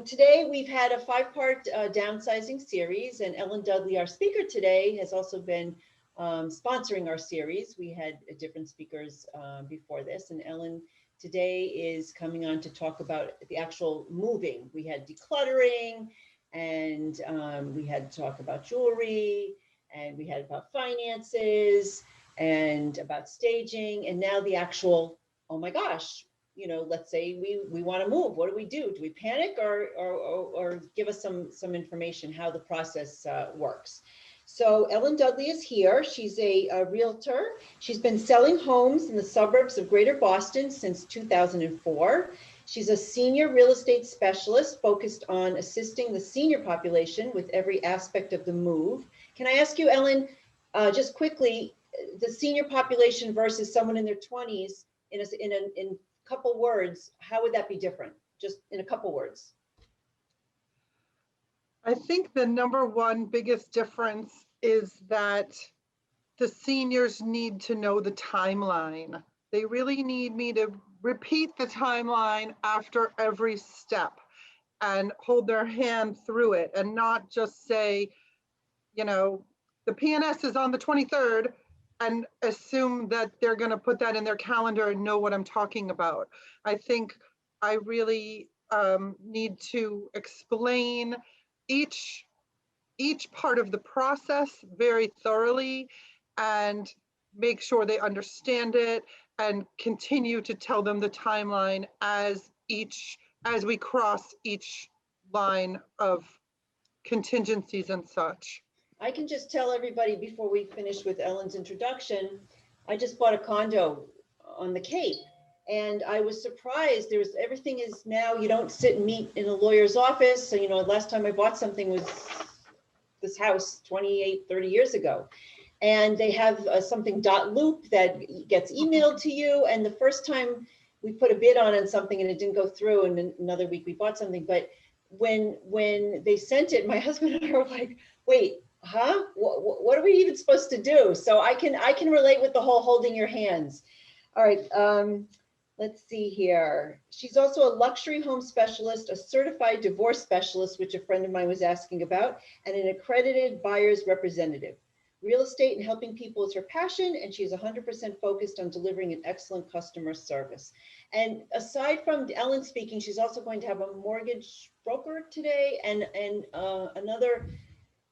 Today we've had a five-part downsizing series, and Ellen Dudley, our speaker today, has also been sponsoring our series. We had different speakers before this, and Ellen today is coming on to talk about the actual moving. We had decluttering, and we had to talk about jewelry, and we had about finances, and about staging, and now the actual, oh my gosh, you know, let's say we want to move. What do we do? Do we panic or give us some information how the process works? So Ellen Dudley is here. She's a realtor. She's been selling homes in the suburbs of Greater Boston since 2004. She's a senior real estate specialist focused on assisting the senior population with every aspect of the move. Can I ask you, Ellen, just quickly, the senior population versus someone in their 20s in couple words, how would that be different? Just in a couple words. I think the number one biggest difference is that the seniors need to know the timeline. They really need me to repeat the timeline after every step and hold their hand through it and not just say, you know, the PNS is on the 23rd and assume that they're going to put that in their calendar and know what I'm talking about. I think I really need to explain each part of the process very thoroughly and make sure they understand it and continue to tell them the timeline as we cross each line of contingencies and such. I can just tell everybody before we finish with Ellen's introduction, I just bought a condo on the Cape, and I was surprised. Everything is now, you don't sit and meet in a lawyer's office. So, you know, last time I bought something was this house 28, 30 years ago. And they have something .loop that gets emailed to you. And the first time we put a bid on something and it didn't go through, and then another week we bought something. But when they sent it, my husband and I were like, wait, huh? What are we even supposed to do? So I can relate with the whole holding your hands. All right, let's see here. She's also a luxury home specialist, a certified divorce specialist, which a friend of mine was asking about, and an accredited buyer's representative. Real estate and helping people is her passion, and she's 100% focused on delivering an excellent customer service. And aside from Ellen speaking, she's also going to have a mortgage broker today and another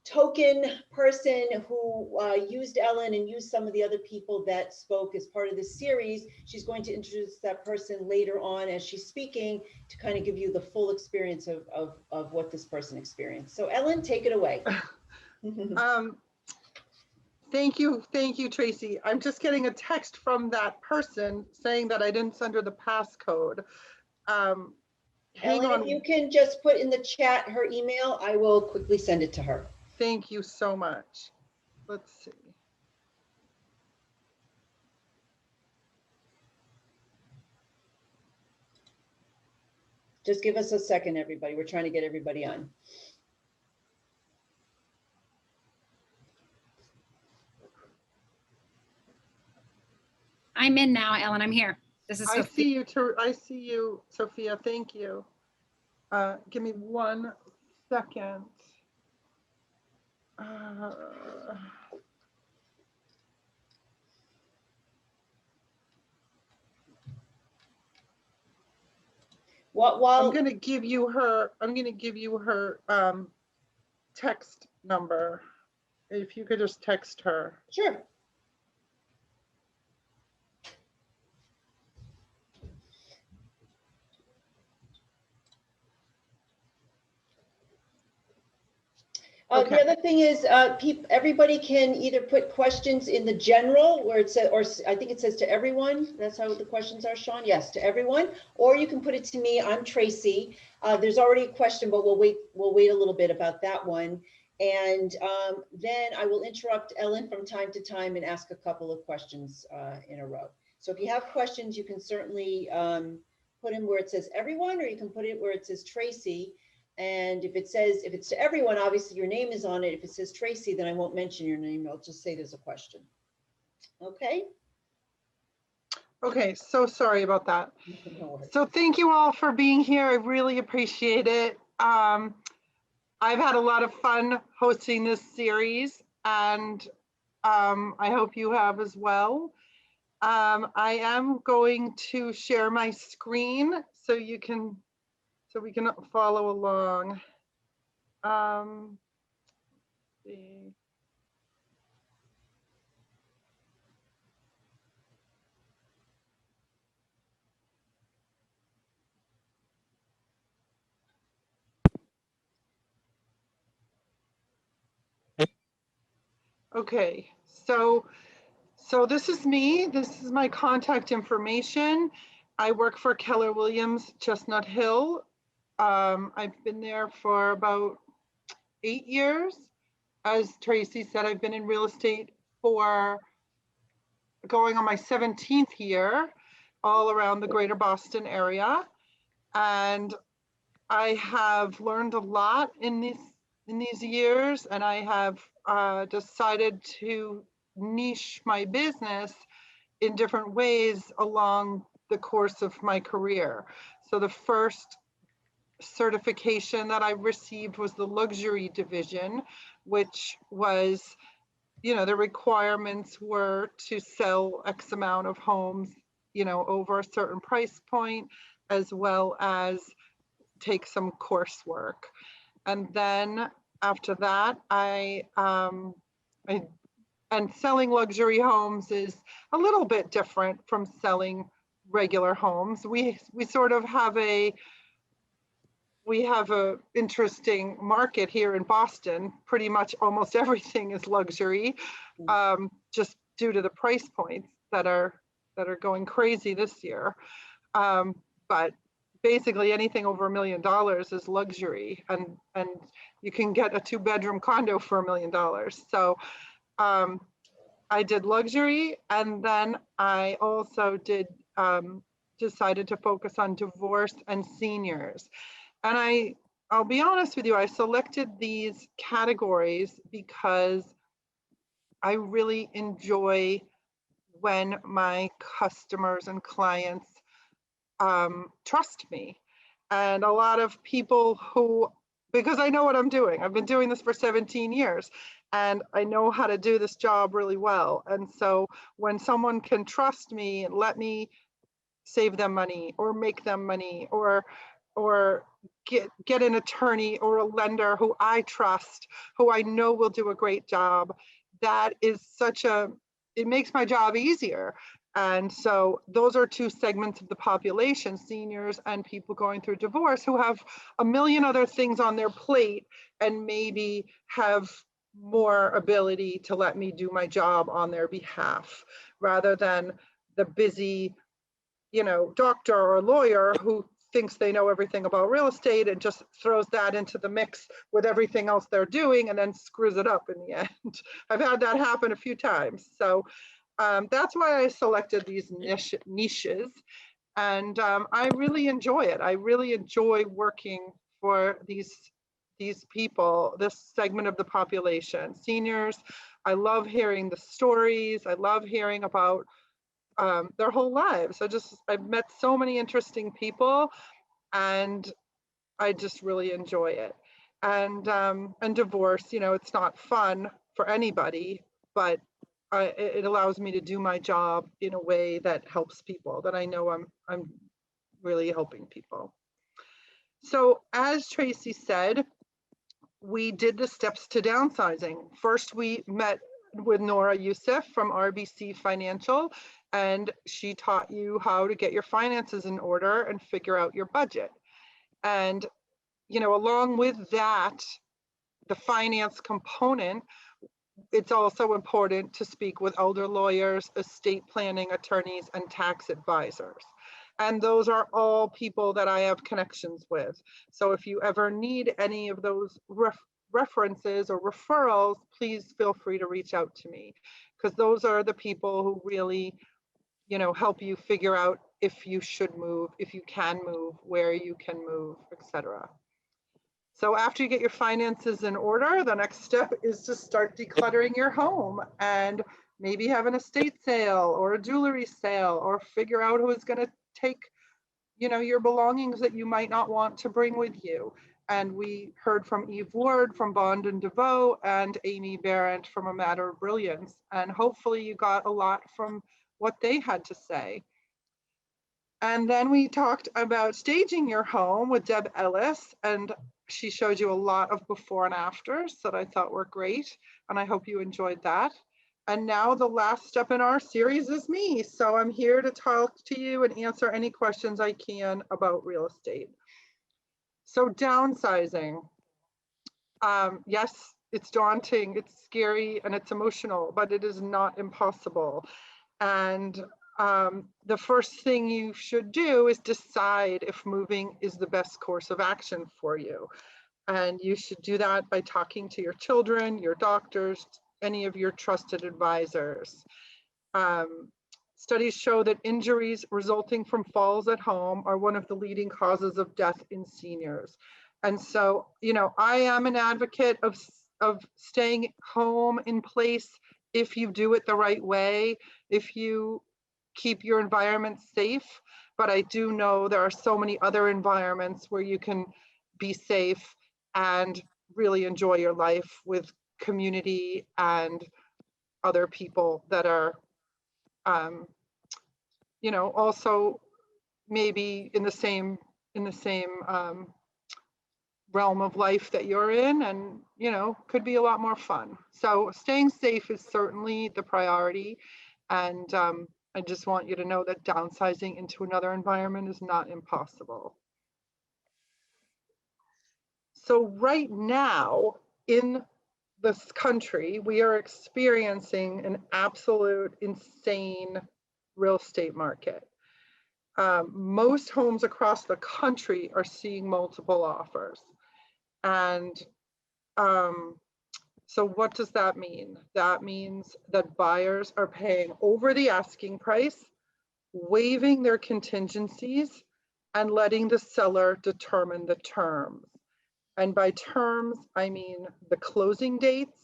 token person who used Ellen and used some of the other people that spoke as part of this series. She's going to introduce that person later on as she's speaking to kind of give you the full experience of what this person experienced. So Ellen, take it away. Thank you, Tracy. I'm just getting a text from that person saying that I didn't send her the passcode. Hang Ellen, on. if you can just put in the chat her email, I will quickly send it to her. Thank you so much. Let's see. Just give us a second, everybody. We're trying to get everybody on. I'm in now, Ellen. I'm here. This is Sophia. I see you, Sophia. Thank you. Give me 1 second. I'm going to give you her text number. If you could just text her. Sure. Okay. The other thing is, everybody can either put questions in the general where it says, or I think it says to everyone. That's how the questions are, Sean. Yes, to everyone. Or you can put it to me. I'm Tracy. There's already a question, but we'll wait a little bit about that one. And then I will interrupt Ellen from time to time and ask a couple of questions in a row. So if you have questions, you can certainly put in where it says everyone, or you can put it where it says Tracy. And if it's to everyone, obviously your name is on it. If it says Tracy, then I won't mention your name. I'll just say there's a question. Okay. Okay, so sorry about that. So thank you all for being here. I really appreciate it. I've had a lot of fun hosting this series, and I hope you have as well. I am going to share my screen so we can follow along. Let's see. Okay, so this is me. This is my contact information. I work for Keller Williams, Chestnut Hill. I've been there for about 8 years. As Tracy said, I've been in real estate for going on my 17th year, all around the greater Boston area. And I have learned a lot in these years, and I have decided to niche my business in different ways along the course of my career. So the first certification that I received was the luxury division, which was, the requirements were to sell X amount of homes, over a certain price point, as well as take some coursework. And then after that, and selling luxury homes is a little bit different from selling regular homes. We sort of have a interesting market here in Boston. Pretty much almost everything is luxury, just due to the price points that are going crazy this year. But basically anything over $1 million is luxury, and you can get a 2-bedroom condo for $1 million. So I did luxury, and then I also decided to focus on divorce and seniors. And I'll be honest with you, I selected these categories because I really enjoy when my customers and clients trust me. And a lot of people because I know what I'm doing. I've been doing this for 17 years, and I know how to do this job really well. And so when someone can trust me and let me save them money or make them money, or get an attorney or a lender who I trust, who I know will do a great job, that is it makes my job easier. And so those are two segments of the population, seniors and people going through divorce, who have a million other things on their plate and maybe have more ability to let me do my job on their behalf, rather than the busy, doctor or lawyer who thinks they know everything about real estate and just throws that into the mix with everything else they're doing and then screws it up in the end. I've had that happen a few times. So that's why I selected these niches, and I really enjoy it. I really enjoy working for these people, this segment of the population. Seniors, I love hearing the stories. I love hearing about their whole lives. I've met so many interesting people, and I just really enjoy it. And divorce, it's not fun for anybody, but it allows me to do my job in a way that helps people, that I know I'm really helping people. So as Tracy said, we did the steps to downsizing. First, we met with Nora Youssef from RBC Financial, and she taught you how to get your finances in order and figure out your budget. And, along with that, the finance component, it's also important to speak with elder lawyers, estate planning attorneys, and tax advisors. And those are all people that I have connections with. So if you ever need any of those references or referrals, please feel free to reach out to me, because those are the people who really, help you figure out if you should move, if you can move, where you can move, etc. So after you get your finances in order, the next step is to start decluttering your home, and maybe have an estate sale or a jewelry sale, or figure out who is going to take, your belongings that you might not want to bring with you. And we heard from Eve Ward from Bond and DeVoe and Amy Barrett from A Matter of Brilliance. And hopefully you got a lot from what they had to say. And then we talked about staging your home with Deb Ellis, and she showed you a lot of before and afters that I thought were great. And I hope you enjoyed that. And now the last step in our series is me. So I'm here to talk to you and answer any questions I can about real estate. So downsizing, yes, it's daunting, it's scary, and it's emotional, but it is not impossible. And the first thing you should do is decide if moving is the best course of action for you. And you should do that by talking to your children, your doctors, any of your trusted advisors. Studies show that injuries resulting from falls at home are one of the leading causes of death in seniors. And so, you know, I am an advocate of staying home in place if you do it the right way, if you keep your environment safe. But I do know there are so many other environments where you can be safe and really enjoy your life with community and other people that are you know, also maybe in the same realm of life that you're in, and you know, could be a lot more fun. So staying safe is certainly the priority, and I just want you to know that downsizing into another environment is not impossible. So right now in this country, we are experiencing an absolute insane real estate market. Most homes across the country are seeing multiple offers. And so what does that mean? That means that buyers are paying over the asking price, waiving their contingencies, and letting the seller determine the terms. And by terms, I mean the closing dates,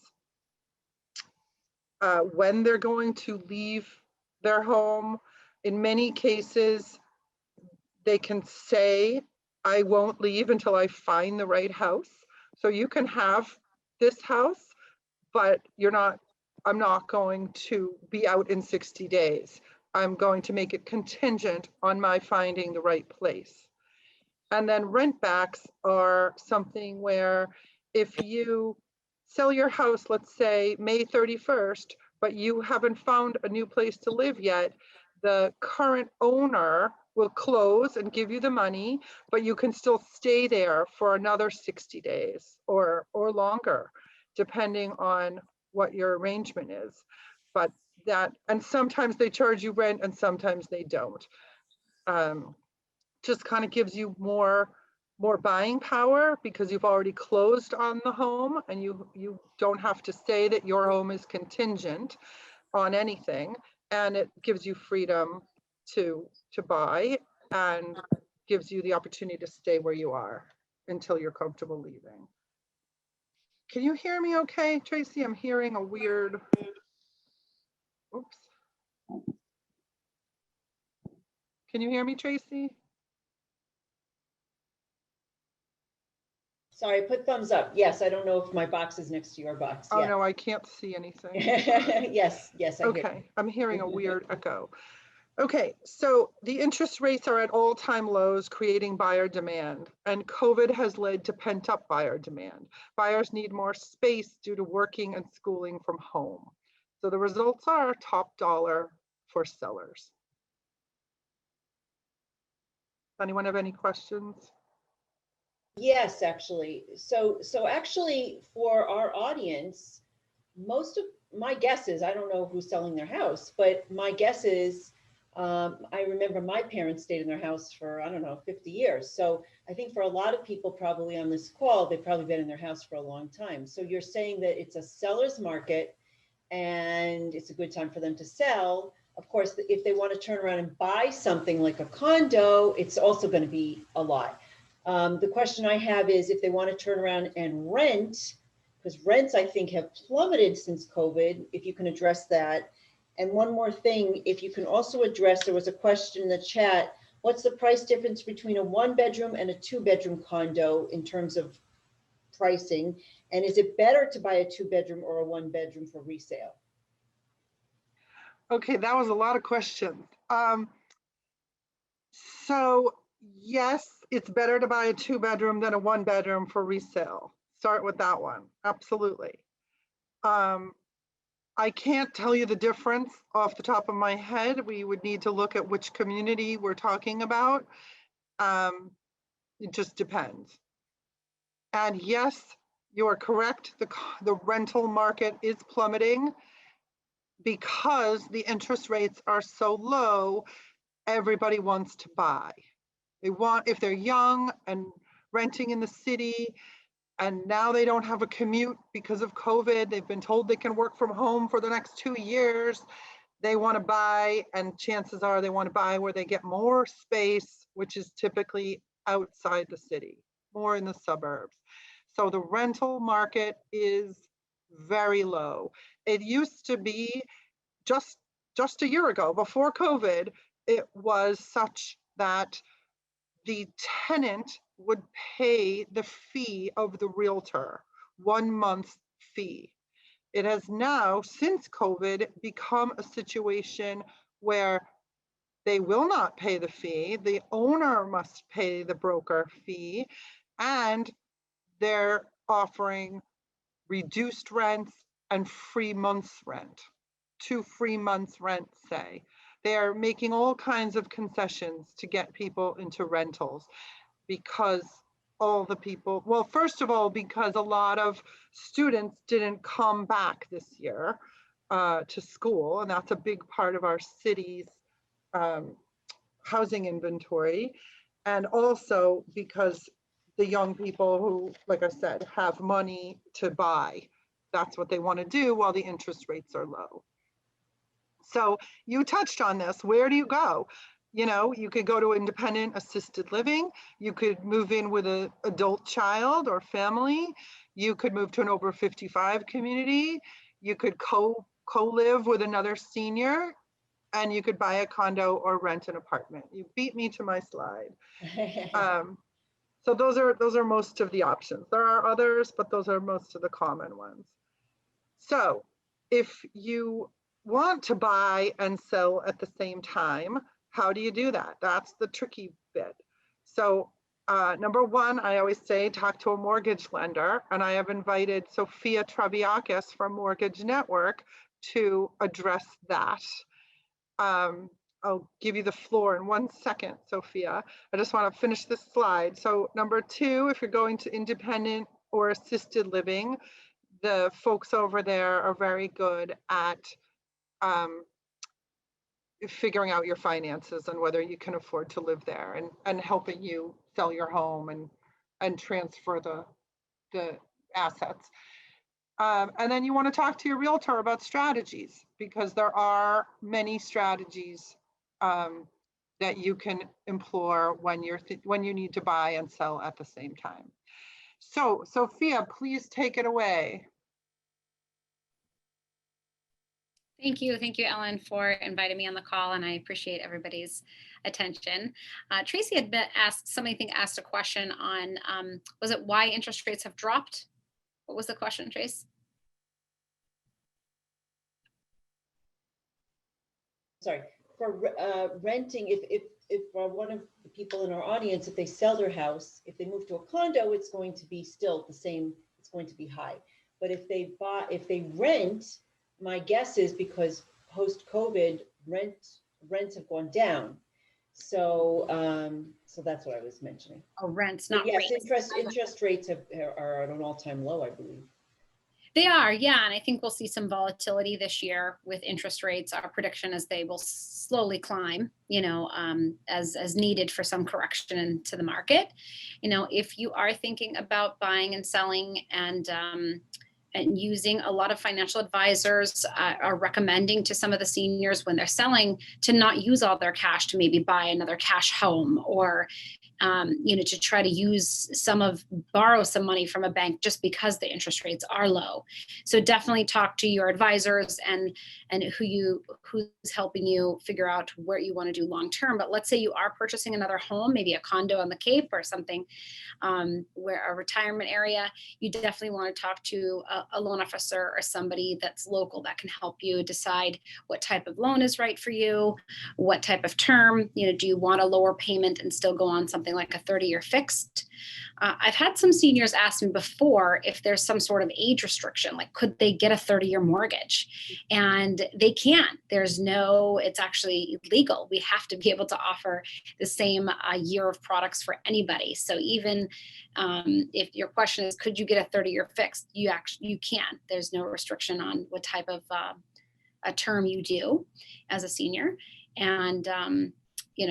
when they're going to leave their home. In many cases, they can say, I won't leave until I find the right house. So you can have this house, but I'm not going to be out in 60 days. I'm going to make it contingent on my finding the right place. And then rent backs are something where if you sell your house, let's say May 31st, but you haven't found a new place to live yet, the current owner will close and give you the money, but you can still stay there for another 60 days or longer, depending on what your arrangement is. But that, and sometimes they charge you rent and sometimes they don't. Just kind of gives you more buying power because you've already closed on the home, and you don't have to say that your home is contingent on anything, and it gives you freedom to buy and gives you the opportunity to stay where you are until you're comfortable leaving. Can you hear me okay, Tracy? I'm hearing a weird, oops. Can you hear me, Tracy? Sorry, put thumbs up. Yes, I don't know if my box is next to your box. Oh, no, I can't see anything. Yes, I okay, hear. I'm hearing a weird echo. Okay, so the interest rates are at all-time lows, creating buyer demand, and COVID has led to pent-up buyer demand. Buyers need more space due to working and schooling from home. So the results are top dollar for sellers. Anyone have any questions? Yes, actually. So actually for our audience, most of my guess is, I don't know who's selling their house, but my guess is, I remember my parents stayed in their house for, I don't know, 50 years. So I think for a lot of people probably on this call, they've probably been in their house for a long time. So you're saying that it's a seller's market and it's a good time for them to sell. Of course, if they want to turn around and buy something like a condo, it's also going to be a lot. The question I have is if they want to turn around and rent, because rents I think have plummeted since COVID, if you can address that. And one more thing, if you can also address, there was a question in the chat, what's the price difference between a 1-bedroom and a 2-bedroom condo in terms of pricing? And is it better to buy a 2-bedroom or a 1-bedroom for resale? Okay, that was a lot of questions. So yes, it's better to buy a 2-bedroom than a 1-bedroom for resale. Start with that one. Absolutely. I can't tell you the difference off the top of my head. We would need to look at which community we're talking about. It just depends. And yes, you are correct. The rental market is plummeting because the interest rates are so low. Everybody wants to buy. They want, if they're young and renting in the city, and now they don't have a commute because of COVID, they've been told they can work from home for the next 2 years. They want to buy, and chances are they want to buy where they get more space, which is typically outside the city, more in the suburbs. So the rental market is very low. It used to be just a year ago, before COVID, it was such that the tenant would pay the fee of the realtor, 1 month fee. It has now, since COVID, become a situation where they will not pay the fee. The owner must pay the broker fee, and they're offering reduced rents and free month's rent, 2 free months rent, say. They're making all kinds of concessions to get people into rentals because all the people, well, first of all, because a lot of students didn't come back this year to school, and that's a big part of our city's housing inventory. And also because the young people who, like I said, have money to buy, that's what they want to do while the interest rates are low. So you touched on this. Where do you go? You know, you could go to independent assisted living. You could move in with an adult child or family. You could move to an over 55 community. You could co-live with another senior, and you could buy a condo or rent an apartment. You beat me to my slide. So those are most of the options. There are others, but those are most of the common ones. So if you want to buy and sell at the same time, how do you do that? That's the tricky bit. So number one, I always say, talk to a mortgage lender. And I have invited Sophia Traviakis from Mortgage Network to address that. I'll give you the floor in 1 second, Sophia. I just want to finish this slide. So number two, if you're going to independent or assisted living, the folks over there are very good at figuring out your finances and whether you can afford to live there, and helping you sell your home and transfer the assets. And then you want to talk to your realtor about strategies, because there are many strategies that you can employ when you need to buy and sell at the same time. So Sophia, please take it away. Thank you, Ellen, for inviting me on the call, and I appreciate everybody's attention. Tracy had asked a question on, was it why interest rates have dropped? What was the question, Trace? Sorry, for renting, if one of the people in our audience, if they sell their house, if they move to a condo, it's going to be still the same, it's going to be high. But if they rent, my guess is because post-COVID rents have gone down. So so that's what I was mentioning. Oh, rents, not yes, rates. interest rates are at an all-time low, I believe. They are, yeah, and I think we'll see some volatility this year with interest rates. Our prediction is they will slowly climb, you know, as needed for some correction into the market. You know, if you are thinking about buying and selling and using, a lot of financial advisors are recommending to some of the seniors when they're selling to not use all their cash, to maybe buy another cash home, or you know, to try to borrow some money from a bank just because the interest rates are low. So definitely talk to your advisors and who who's helping you figure out what you want to do long term. But let's say you are purchasing another home, maybe a condo on the Cape or something, where a retirement area, you definitely want to talk to a loan officer or somebody that's local that can help you decide what type of loan is right for you, what type of term. Do you want a lower payment and still go on something like a 30-year fixed? I've had some seniors ask me before if there's some sort of age restriction, like could they get a 30-year mortgage? And they can't. It's actually illegal. We have to be able to offer the same year of products for anybody. So even if your question is, could you get a 30-year fixed? You can. There's no restriction on what type of a term you do as a senior. And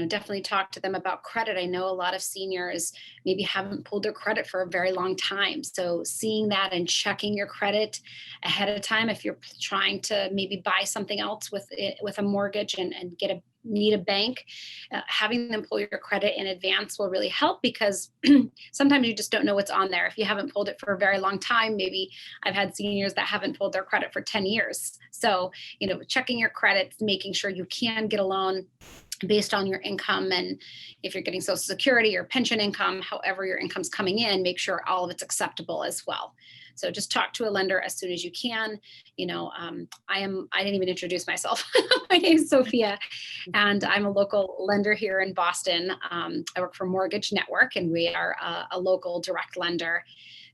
definitely talk to them about credit. I know a lot of seniors maybe haven't pulled their credit for a very long time. So seeing that and checking your credit ahead of time, if you're trying to maybe buy something else with a mortgage and need a bank, having them pull your credit in advance will really help, because sometimes you just don't know what's on there. If you haven't pulled it for a very long time, maybe I've had seniors that haven't pulled their credit for 10 years. So, checking your credit, making sure you can get a loan based on your income, and if you're getting Social Security or pension income, however your income's coming in, make sure all of it's acceptable as well. So just talk to a lender as soon as you can. I didn't even introduce myself. My name is Sophia, and I'm a local lender here in Boston. I work for Mortgage Network, and we are a local direct lender.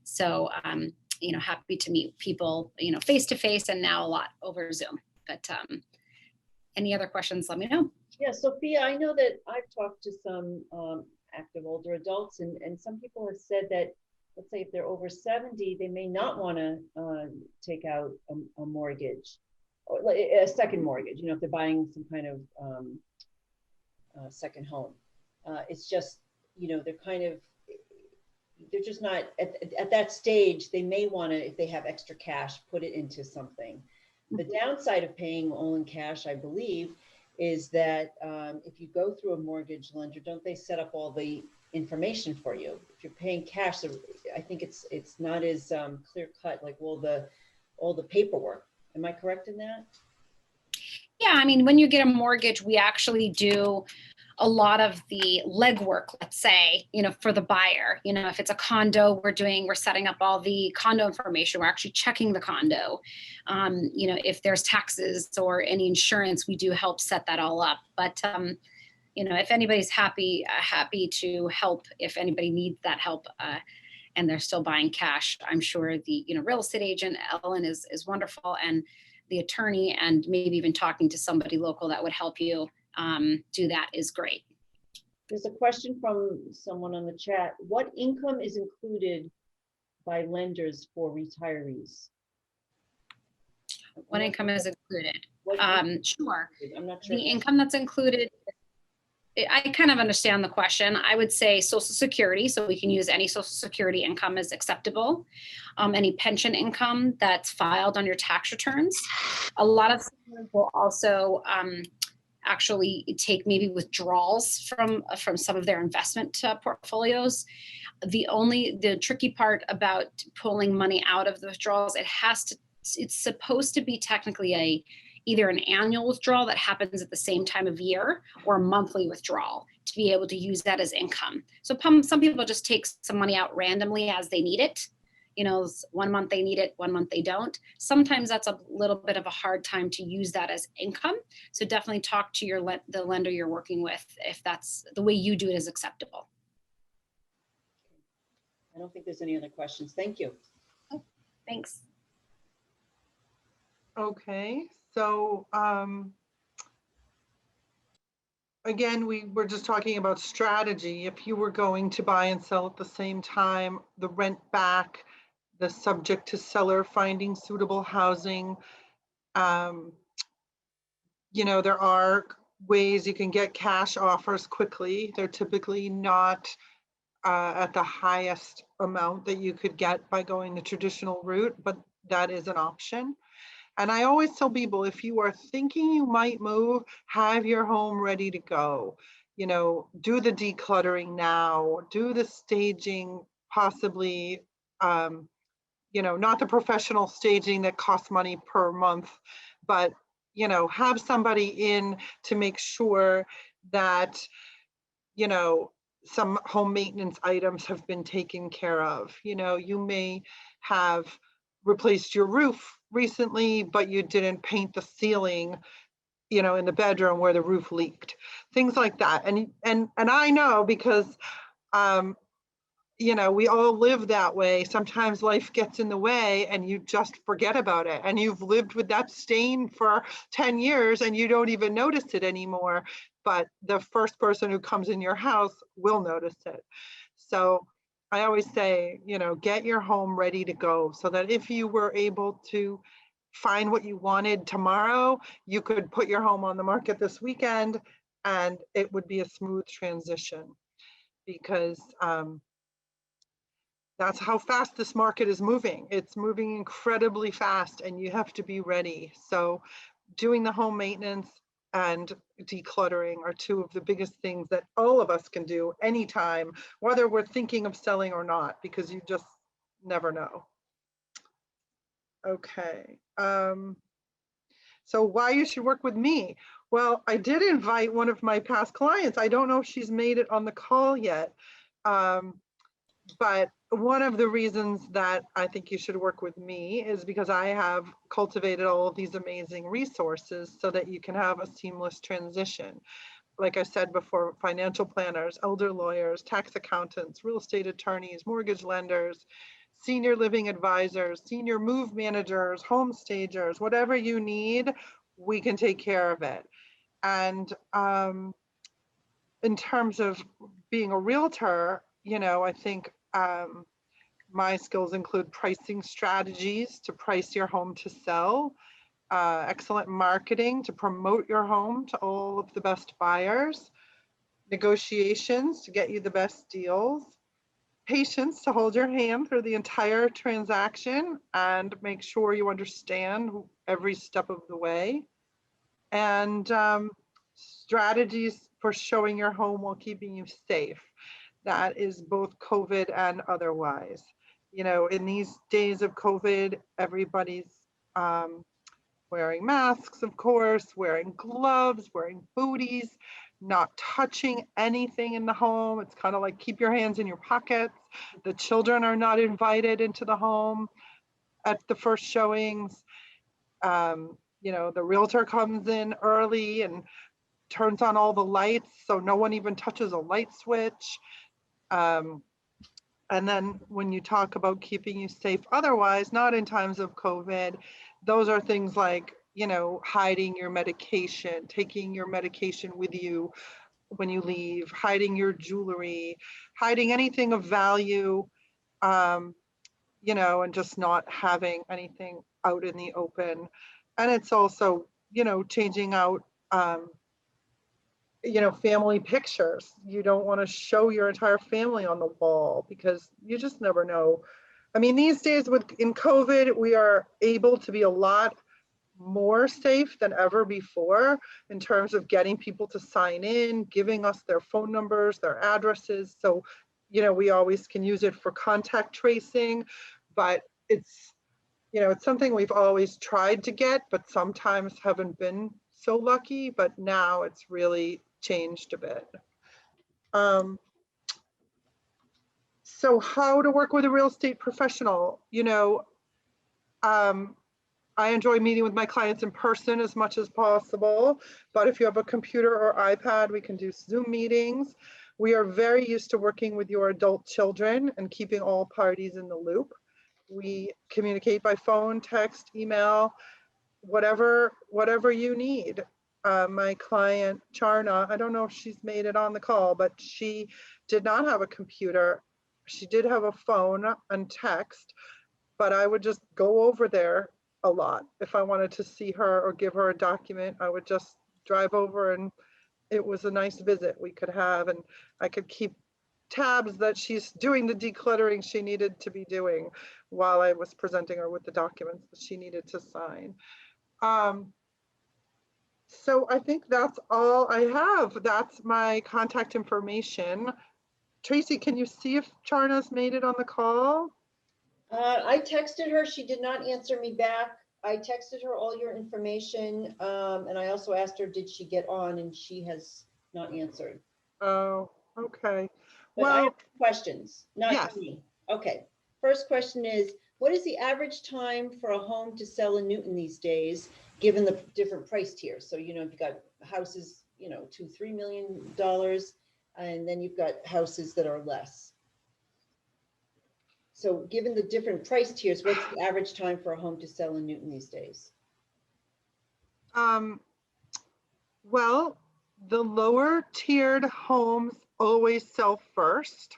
So, happy to meet people, face to face, and now a lot over Zoom. But any other questions, let me know. Yeah, Sophia, I know that I've talked to some active older adults, and some people have said that, let's say if they're over 70, they may not want to take out a mortgage, or a second mortgage, if they're buying some kind of second home. It's just, they're just not, at that stage, they may want to, if they have extra cash, put it into something. The downside of paying all in cash, I believe, is that if you go through a mortgage lender, don't they set up all the information for you? If you're paying cash, so I think it's not as clear cut, like all the paperwork. Am I correct in that? Yeah, I mean, when you get a mortgage, we actually do a lot of the legwork, let's say, for the buyer. If it's a condo, we're setting up all the condo information. We're actually checking the condo. If there's taxes or any insurance, we do help set that all up. But, if anybody's happy to help, if anybody needs that help, and they're still buying cash, I'm sure the, real estate agent, Ellen, is wonderful, and the attorney, and maybe even talking to somebody local that would help you do that is great. There's a question from someone on the chat. What income is included by lenders for retirees? What income is included? Sure. I'm not sure. The income that's included, I kind of understand the question. I would say Social Security, so we can use any Social Security income as acceptable. Any pension income that's filed on your tax returns. A lot of seniors will also actually take maybe withdrawals from some of their investment portfolios. The tricky part about pulling money out of the withdrawals, it's supposed to be technically either an annual withdrawal that happens at the same time of year, or a monthly withdrawal to be able to use that as income. So some people just take some money out randomly as they need it. 1 month they need it, 1 month they don't. Sometimes that's a little bit of a hard time to use that as income. So definitely talk to the lender you're working with if that's the way you do it is acceptable. I don't think there's any other questions. Thank you. Oh, thanks. Okay, so again, we were just talking about strategy. If you were going to buy and sell at the same time, the rent back, the subject to seller finding suitable housing, there are ways you can get cash offers quickly. They're typically not at the highest amount that you could get by going the traditional route, but that is an option. And I always tell people, if you are thinking you might move, have your home ready to go. Do the decluttering now, do the staging, possibly, not the professional staging that costs money per month, but have somebody in to make sure that, some home maintenance items have been taken care of. You may have replaced your roof recently, but you didn't paint the ceiling, in the bedroom where the roof leaked, things like that. And I know because, we all live that way. Sometimes life gets in the way and you just forget about it. And you've lived with that stain for 10 years and you don't even notice it anymore. But the first person who comes in your house will notice it. So I always say, get your home ready to go so that if you were able to find what you wanted tomorrow, you could put your home on the market this weekend and it would be a smooth transition, because that's how fast this market is moving. It's moving incredibly fast and you have to be ready. So doing the home maintenance and decluttering are two of the biggest things that all of us can do anytime, whether we're thinking of selling or not, because you just never know. Okay. So why you should work with me? Well, I did invite one of my past clients. I don't know if she's made it on the call yet. But one of the reasons that I think you should work with me is because I have cultivated all of these amazing resources so that you can have a seamless transition. Like I said before, financial planners, elder lawyers, tax accountants, real estate attorneys, mortgage lenders, senior living advisors, senior move managers, home stagers, whatever you need, we can take care of it. And in terms of being a realtor, I think my skills include pricing strategies to price your home to sell, excellent marketing to promote your home to all of the best buyers, negotiations to get you the best deals, patience to hold your hand through the entire transaction and make sure you understand every step of the way, and strategies for showing your home while keeping you safe. That is both COVID and otherwise. In these days of COVID, everybody's wearing masks, of course, wearing gloves, wearing booties, not touching anything in the home. It's kind of like keep your hands in your pockets. The children are not invited into the home at the first showings. The realtor comes in early and turns on all the lights, so no one even touches a light switch. And then when you talk about keeping you safe otherwise, not in times of COVID, those are things like, hiding your medication, taking your medication with you when you leave, hiding your jewelry, hiding anything of value, and just not having anything out in the open. And it's also, changing out, family pictures. You don't want to show your entire family on the wall because you just never know. I mean, these days in COVID, we are able to be a lot more safe than ever before in terms of getting people to sign in, giving us their phone numbers, their addresses. So, we always can use it for contact tracing, but it's something we've always tried to get, but sometimes haven't been so lucky, but now it's really changed a bit. So how to work with a real estate professional? I enjoy meeting with my clients in person as much as possible, but if you have a computer or iPad, we can do Zoom meetings. We are very used to working with your adult children and keeping all parties in the loop. We communicate by phone, text, email, whatever you need. My client, Charna, I don't know if she's made it on the call, but she did not have a computer. She did have a phone and text, but I would just go over there a lot. If I wanted to see her or give her a document, I would just drive over, and it was a nice visit we could have, and I could keep tabs that she's doing the decluttering she needed to be doing while I was presenting her with the documents that she needed to sign. So I think that's all I have. That's my contact information. Tracy, can you see if Charna's made it on the call? I texted her. She did not answer me back. I texted her all your information, and I also asked her, did she get on, and she has not answered. Oh, okay. But I have Well, questions, not yes. me. Okay. First question is, what is the average time for a home to sell in Newton these days, given the different price tiers? So, you've got houses, $2-3 million, and then you've got houses that are less. So given the different price tiers, what's the average time for a home to sell in Newton these days? Well, the lower tiered homes always sell first.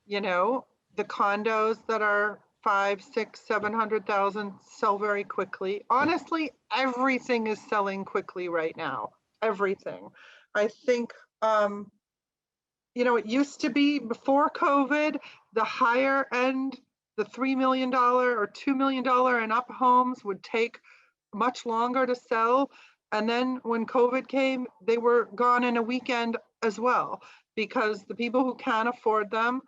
The condos that are 5, 6, 700,000 sell very quickly. Honestly, everything is selling quickly right now. Everything. I think, it used to be before COVID, the higher end, the $3 million or $2 million and up homes would take much longer to sell. And then when COVID came, they were gone in a weekend as well, because the people who can't afford them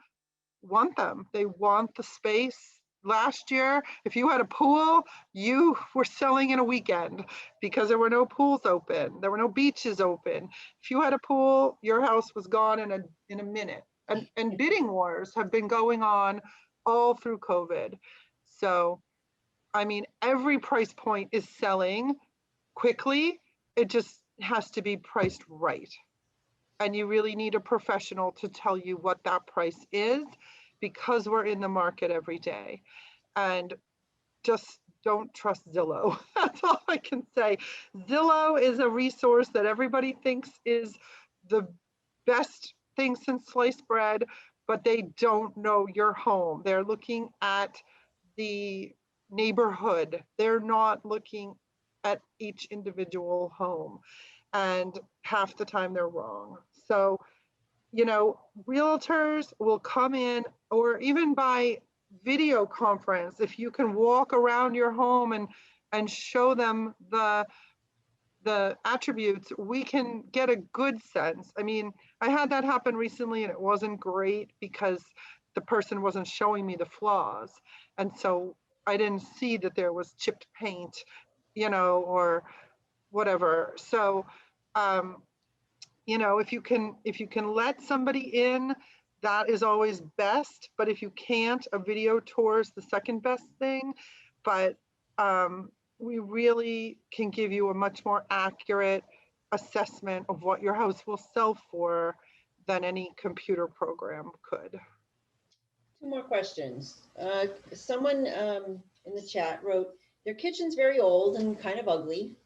want them. They want the space. Last year, if you had a pool, you were selling in a weekend because there were no pools open. There were no beaches open. If you had a pool, your house was gone in a minute. And bidding wars have been going on all through COVID. So, I mean, every price point is selling quickly. It just has to be priced right. And you really need a professional to tell you what that price is, because we're in the market every day. And just don't trust Zillow. That's all I can say. Zillow is a resource that everybody thinks is the best thing since sliced bread, but they don't know your home. They're looking at the neighborhood. They're not looking at each individual home. And half the time they're wrong. So, realtors will come in, or even by video conference, if you can walk around your home and show them the attributes, we can get a good sense. I mean, I had that happen recently and it wasn't great because the person wasn't showing me the flaws. And so I didn't see that there was chipped paint, or whatever. So, if you can let somebody in, that is always best. But if you can't, a video tour is the second best thing. But we really can give you a much more accurate assessment of what your house will sell for than any computer program could. Two more questions. Someone in the chat wrote, their kitchen's very old and kind of ugly.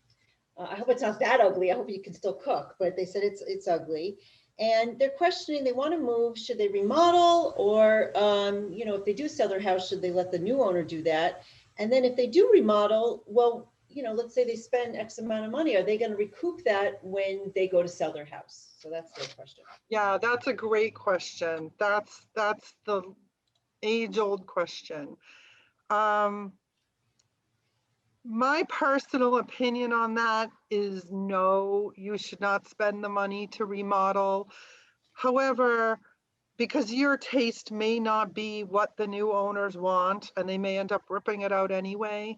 I hope it's not that ugly. I hope you can still cook, but they said it's ugly. And they're questioning, they want to move, should they remodel, or, if they do sell their house, should they let the new owner do that? And then if they do remodel, well, let's say they spend X amount of money, are they going to recoup that when they go to sell their house? So that's their question. Yeah, that's a great question. That's the age-old question. My personal opinion on that is no, you should not spend the money to remodel. However, because your taste may not be what the new owners want and they may end up ripping it out anyway,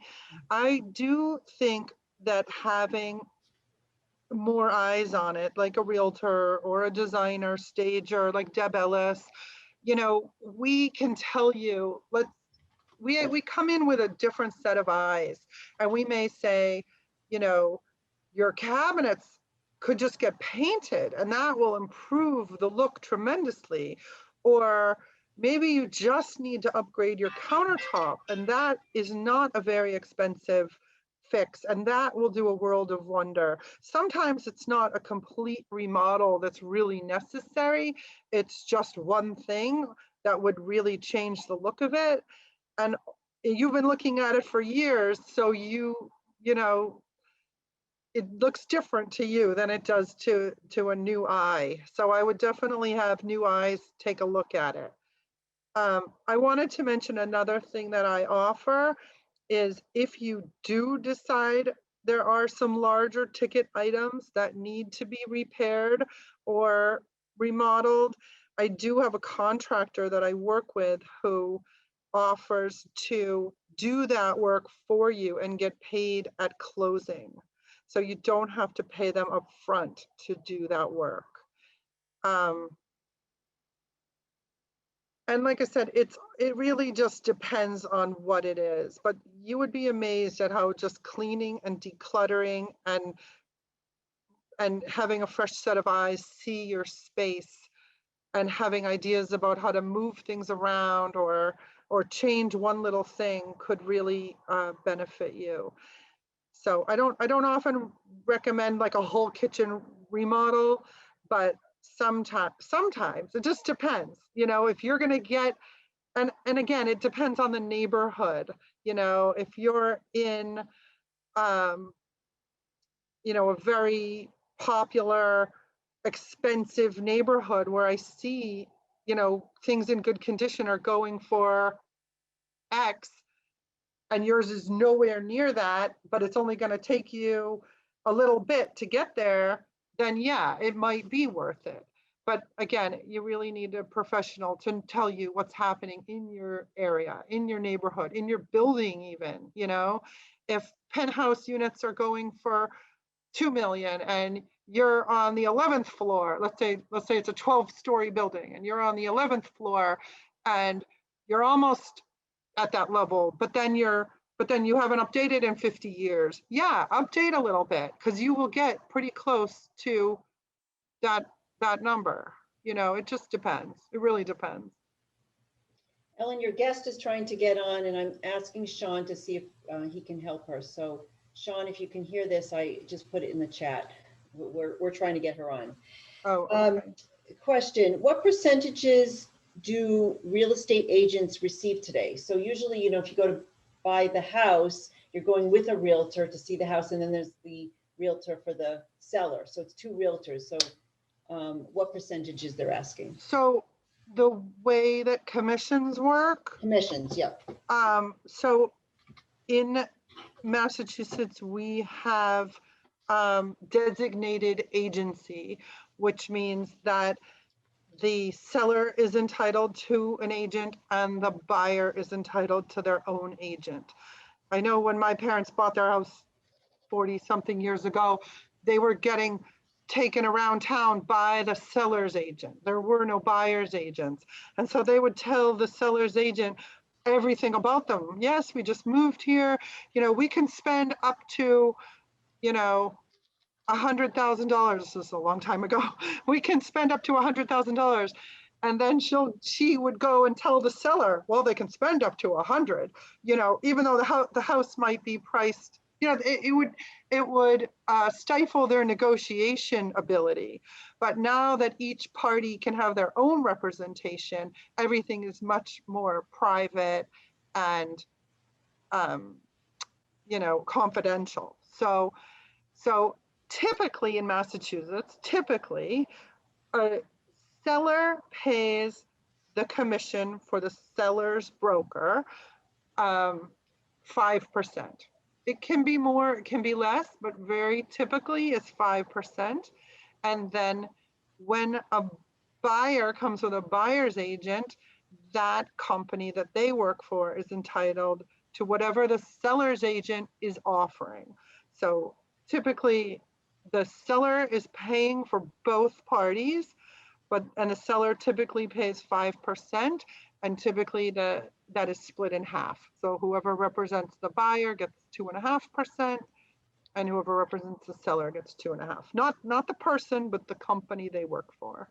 I do think that having more eyes on it, like a realtor or a designer, stager, like Deb Ellis, we can tell you, we come in with a different set of eyes, and we may say, your cabinets could just get painted and that will improve the look tremendously. Or maybe you just need to upgrade your countertop, and that is not a very expensive fix, and that will do a world of wonder. Sometimes it's not a complete remodel that's really necessary. It's just one thing that would really change the look of it. And you've been looking at it for years, so it looks different to you than it does to a new eye. So I would definitely have new eyes take a look at it. I wanted to mention another thing that I offer is, if you do decide there are some larger ticket items that need to be repaired or remodeled, I do have a contractor that I work with who offers to do that work for you and get paid at closing. So you don't have to pay them up front to do that work. And like I said, it really just depends on what it is, but you would be amazed at how just cleaning and decluttering and having a fresh set of eyes see your space and having ideas about how to move things around or change one little thing could really benefit you. So I don't often recommend like a whole kitchen remodel, but sometimes it just depends. You know, if you're going to get, and again, it depends on the neighborhood. You know, if you're in, you know, a very popular, expensive neighborhood where I see, you know, things in good condition are going for X, and yours is nowhere near that, but it's only going to take you a little bit to get there, then yeah, it might be worth it. But again, you really need a professional to tell you what's happening in your area, in your neighborhood, in your building even, you know. If penthouse units are going for 2 million and you're on the 11th floor, let's say it's a 12-story building and you're on the 11th floor and you're almost at that level, but then you haven't updated in 50 years. Yeah, update a little bit because you will get pretty close to that number. You know, it just depends. It really depends. Ellen, your guest is trying to get on, and I'm asking Sean to see if he can help her. So Sean, if you can hear this, I just put it in the chat. We're trying to get her on. Oh, okay. Question, what percentages do real estate agents receive today? So usually, you know, if you go to buy the house, you're going with a realtor to see the house, and then there's the realtor for the seller. So it's two realtors. So what percentages they're asking? So the way that commissions work, Commissions, yep. So in Massachusetts, we have designated agency, which means that the seller is entitled to an agent and the buyer is entitled to their own agent. I know when my parents bought their house 40 something years ago, they were getting taken around town by the seller's agent. There were no buyer's agents. And so they would tell the seller's agent everything about them. Yes, we just moved here. You know, we can spend up to, you know, $100,000. This is a long time ago. We can spend up to $100,000. And then she would go and tell the seller, well, they can spend up to 100, you know, even though the house might be priced, you know, it would stifle their negotiation ability. But now that each party can have their own representation, everything is much more private and, you know, confidential. So typically in Massachusetts, a seller pays the commission for the seller's broker 5%. It can be more, it can be less, but very typically it's 5%. And then when a buyer comes with a buyer's agent, that company that they work for is entitled to whatever the seller's agent is offering. So typically the seller is paying for both parties, and the seller typically pays 5%, and typically that is split in half. So whoever represents the buyer gets 2.5%, and whoever represents the seller gets 2.5%. Not the person, but the company they work for.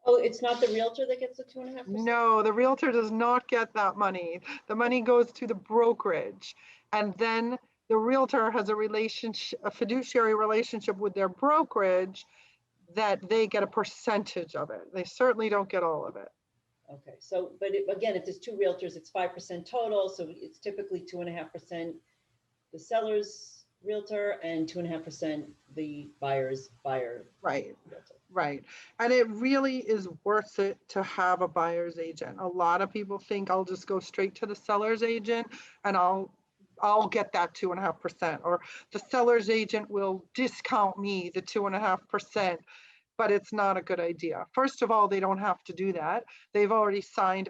Oh, it's not the realtor that gets the 2.5%? No, the realtor does not get that money. The money goes to the brokerage, and then the realtor has a fiduciary relationship with their brokerage that they get a percentage of it. They certainly don't get all of it. Okay, so, but again, if there's two realtors, it's 5% total, so it's typically 2.5% the seller's realtor and 2.5% the buyer's buyer. Right, realtor. right. And it really is worth it to have a buyer's agent. A lot of people think I'll just go straight to the seller's agent and I'll get that 2.5%, or the seller's agent will discount me the 2.5%. But it's not a good idea. First of all, they don't have to do that. They've already signed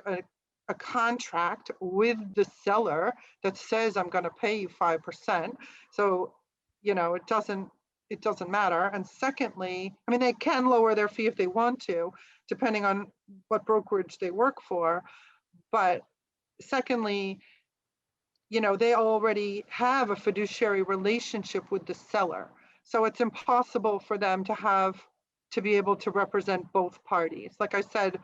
a contract with the seller that says I'm going to pay you 5%. So, you know, it doesn't matter. And secondly, I mean, they can lower their fee if they want to, depending on what brokerage they work for. But secondly, you know, they already have a fiduciary relationship with the seller. So it's impossible for them to be able to represent both parties. Like I said,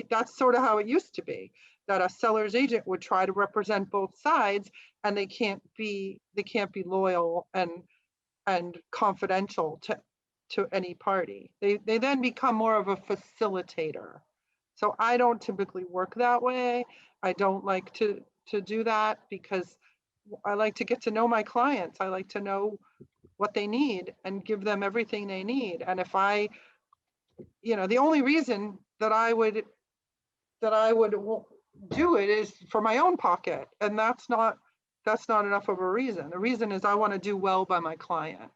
that's sort of how it used to be, that a seller's agent would try to represent both sides, and they can't be loyal and confidential to any party. They then become more of a facilitator. So I don't typically work that way. I don't like to do that, because I like to get to know my clients. I like to know what they need and give them everything they need. And if you know, the only reason that I would do it is for my own pocket, and that's not enough of a reason. The reason is I want to do well by my client.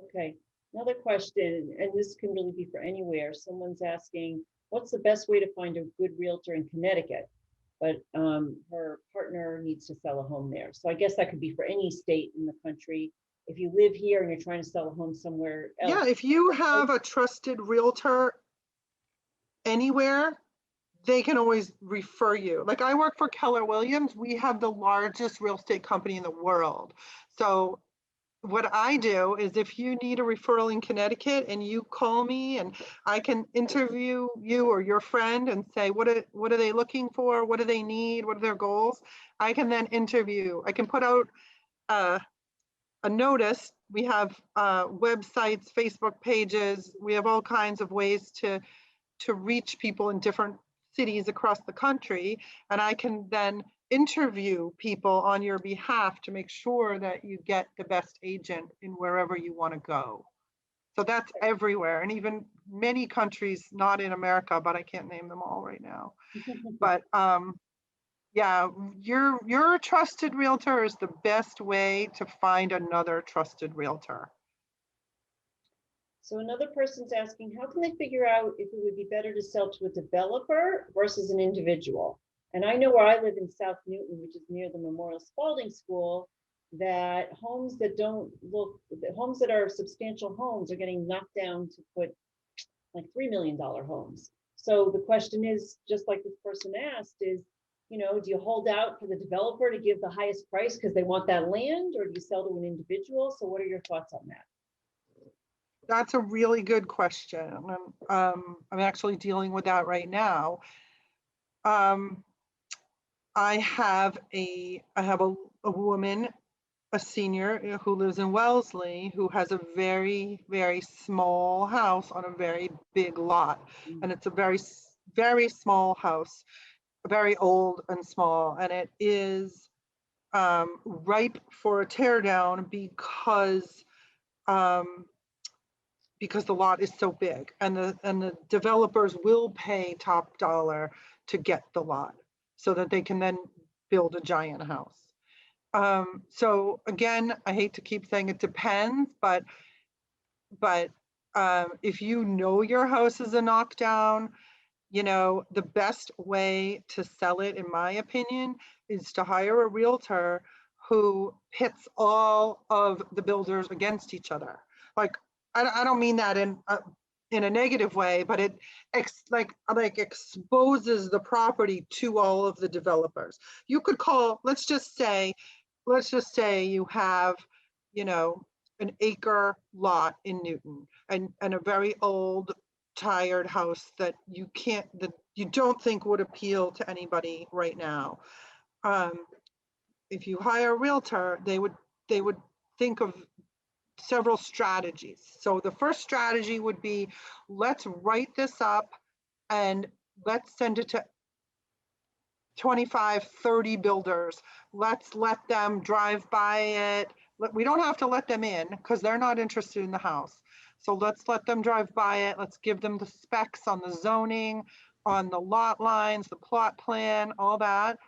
Okay, another question, and this can really be for anywhere. Someone's asking, what's the best way to find a good realtor in Connecticut? But her partner needs to sell a home there. So I guess that could be for any state in the country. If you live here and you're trying to sell a home somewhere else. Yeah, if you have a trusted realtor anywhere, they can always refer you. Like, I work for Keller Williams. We have the largest real estate company in the world. So what I do is, if you need a referral in Connecticut and you call me, and I can interview you or your friend and say, what are they looking for? What do they need? What are their goals? I can then interview. I can put out a notice. We have websites, Facebook pages. We have all kinds of ways to reach people in different cities across the country. And I can then interview people on your behalf to make sure that you get the best agent in wherever you want to go. So that's everywhere, and even many countries not in America, but I can't name them all right now. But yeah, your trusted realtor is the best way to find another trusted realtor. So another person's asking, how can they figure out if it would be better to sell to a developer versus an individual? And I know where I live in South Newton, which is near the Memorial Spalding School, that homes that are substantial homes are getting knocked down to put like $3 million homes. So the question is, just like this person asked, is, you know, do you hold out for the developer to give the highest price because they want that land, or do you sell to an individual? So what are your thoughts on that? That's a really good question. I'm actually dealing with that right now. I have a woman, a senior who lives in Wellesley, who has a very, very small house on a very big lot. And it's a very, very small house, very old and small. And it is ripe for a tear down because the lot is so big, and the developers will pay top dollar to get the lot so that they can then build a giant house. So again, I hate to keep saying it depends, but if you know your house is a knockdown, you know, the best way to sell it, in my opinion, is to hire a realtor who pits all of the builders against each other. Like, I don't mean that in a negative way, but it exposes the property to all of the developers. You could call, let's just say you have, you know, an acre lot in Newton, and a very old, tired house that you don't think would appeal to anybody right now. If you hire a realtor, they would think of several strategies. So the first strategy would be, let's write this up and let's send it to 25, 30 builders. Let's let them drive by it. We don't have to let them in because they're not interested in the house. So let's let them drive by it. Let's give them the specs on the zoning, on the lot lines, the plot plan, all that.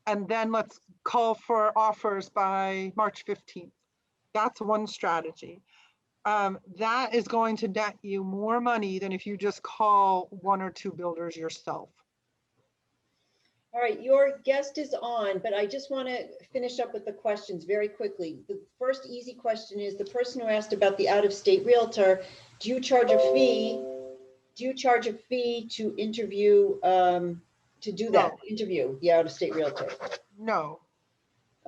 And then let's call for offers by March 15th. That's one strategy. That is going to net you more money than if you just call one or two builders yourself. All right, your guest is on, but I just want to finish up with the questions very quickly. The first easy question is the person who asked about the out-of-state realtor, do you charge a fee? Do you charge a fee to interview, to do that, interview the out-of-state realtor? No.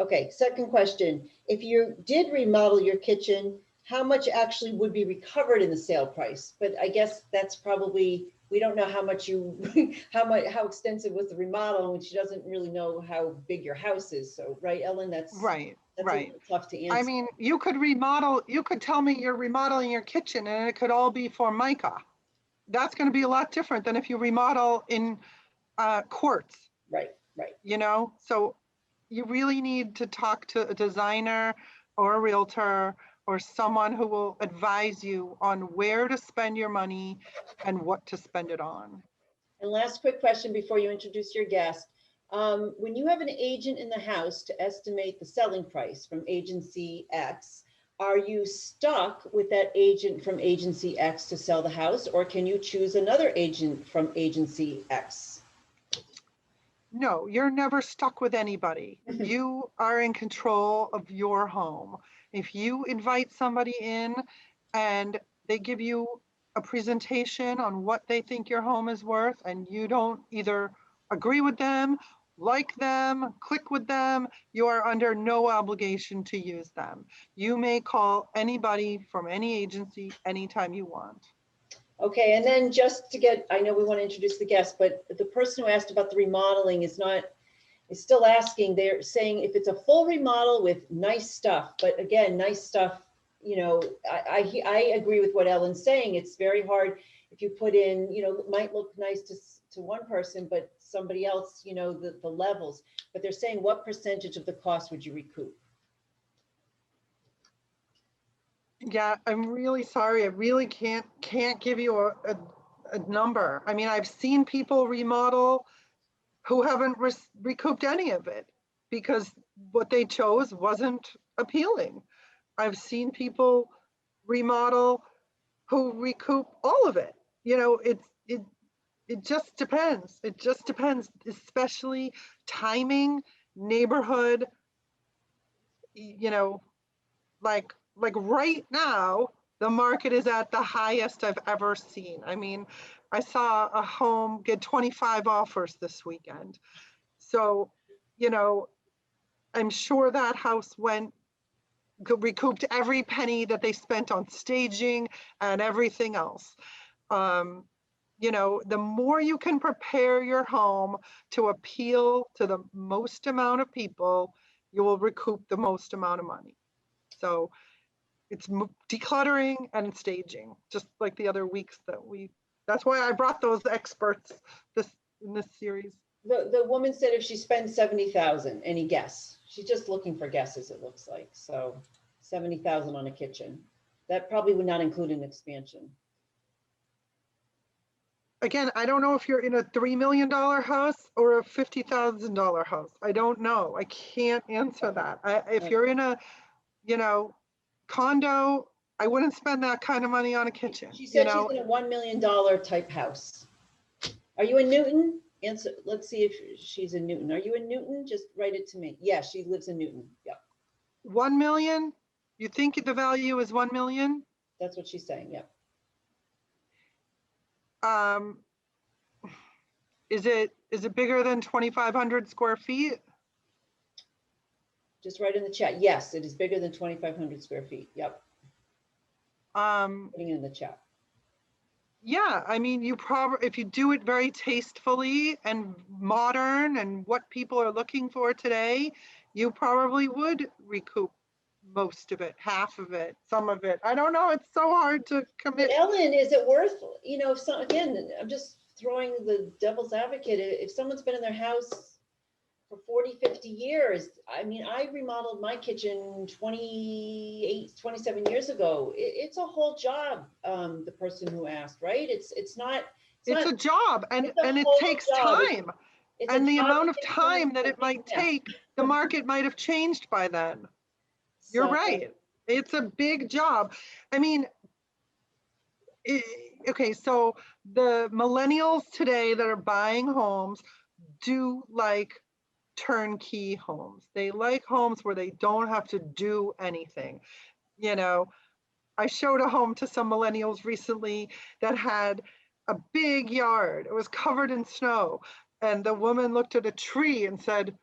Okay, second question. If you did remodel your kitchen, how much actually would be recovered in the sale price? But I guess that's probably, we don't know how much you, how extensive was the remodel, and she doesn't really know how big your house is. So, right, Ellen, that's Right. a Right. little tough to I answer. mean, you could remodel, you could tell me you're remodeling your kitchen and it could all be Formica. That's going to be a lot different than if you remodel in quartz, Right, right. you know? So you really need to talk to a designer or a realtor or someone who will advise you on where to spend your money and what to spend it on. And last quick question before you introduce your guest. When you have an agent in the house to estimate the selling price from agency X, are you stuck with that agent from agency X to sell the house, or can you choose another agent from agency X? No, you're never stuck with anybody. You are in control of your home. If you invite somebody in and they give you a presentation on what they think your home is worth, and you don't either agree with them, like them, click with them, you are under no obligation to use them. You may call anybody from any agency anytime you want. Okay, and then just to get, I know we want to introduce the guest, but the person who asked about the remodeling is still asking, they're saying if it's a full remodel with nice stuff, but again, nice stuff, you know, I agree with what Ellen's saying. It's very hard if you put in, you know, it might look nice to one person, but somebody else, you know, the levels, but they're saying what percentage of the cost would you recoup? Yeah, I'm really sorry. I really can't give you a number. I mean, I've seen people remodel who haven't recouped any of it because what they chose wasn't appealing. I've seen people remodel who recoup all of it. You know, it just depends. It just depends, especially timing, neighborhood, you know, like right now, the market is at the highest I've ever seen. I mean, I saw a home get 25 offers this weekend. So, you know, I'm sure that house recouped every penny that they spent on staging and everything else. You know, the more you can prepare your home to appeal to the most amount of people, you will recoup the most amount of money. So it's decluttering and staging, just like the other weeks that's why I brought those experts in this series. The woman said if she spends 70,000, any guess? She's just looking for guesses, it looks like. So 70,000 on a kitchen. That probably would not include an expansion. Again, I don't know if you're in a $3 million house or a $50,000 house. I don't know. I can't answer that. If you're in a, you know, condo, I wouldn't spend that kind of money on a kitchen. She said you know? she's in a $1 million type house. Are you in Newton? Answer. Let's see if she's in Newton. Are you in Newton? Just write it to me. Yeah, she lives in Newton. Yeah. 1 million? You think the value is 1 million? That's what she's saying. Yeah. Is it bigger than 2,500 square feet? Just write in the chat. Yes, it is bigger than 2,500 square feet. Yep. Putting it in the chat. Yeah, I mean, you probably, if you do it very tastefully and modern and what people are looking for today, you probably would recoup most of it, half of it, some of it. I don't know. It's so hard to commit. But Ellen, is it worth, you know, if again, I'm just throwing the devil's advocate. If someone's been in their house for 40, 50 years, I mean, I remodeled my kitchen 27 years ago. It's a whole job, the person who asked, right? It's a job, and it takes time. And the amount of time that it might take, the market might have changed by then. You're right. It's a big job. I mean, okay, so the millennials today that are buying homes do like turnkey homes. They like homes where they don't have to do anything. You know, I showed a home to some millennials recently that had a big yard. It was covered in snow. And the woman looked at a tree and said,